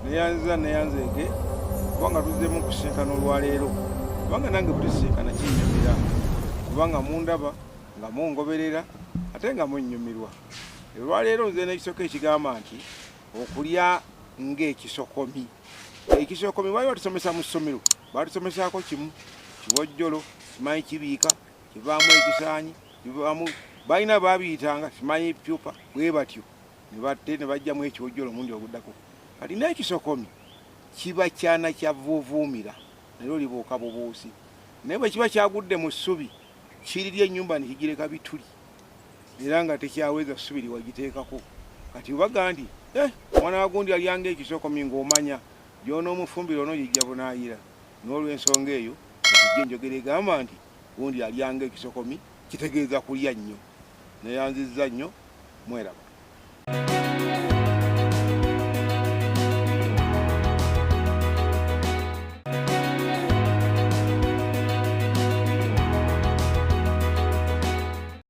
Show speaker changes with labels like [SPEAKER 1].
[SPEAKER 1] neyanzege kubanga tuzzemu kusinkana olwaleero kubanga nange butusinkana kinyumira kubanga mundaba nga mungoberera ate nga munnyumirwa. Olwaleero nze n'ekisoko ekigamba nti okulya ng'ekisokomi. Ekisokomi bali batusomesa mu ssomero batusomesaako kimu kiwojjolo simanyi kibiika kivaamu ekisaanyi kivaamu balina baabiyitanga simanyi pyupa bwe batyo ne bajjamu ekiwojjolo mundi oguddako. Kati n'ekisokomi kiba kyana kya vuuvuumira naye olibuuka bubuusi naye bwe kiba kyagudde mu ssubi kirirya ennyumba ne kigireka bituli era nga tekyaweza ssubi liwagiteekako. Kati obaga nti omwana wagundi alyanga ekisokomi ng'omanya gy'onoomufumbira onoogijja bunaayira. N'olw'ensonga eyo ekijja enjogera egamba nti gundi alyanga ekisokomi kitegeeza kulya nnyo. Neyanzizza nnyo, mweraba.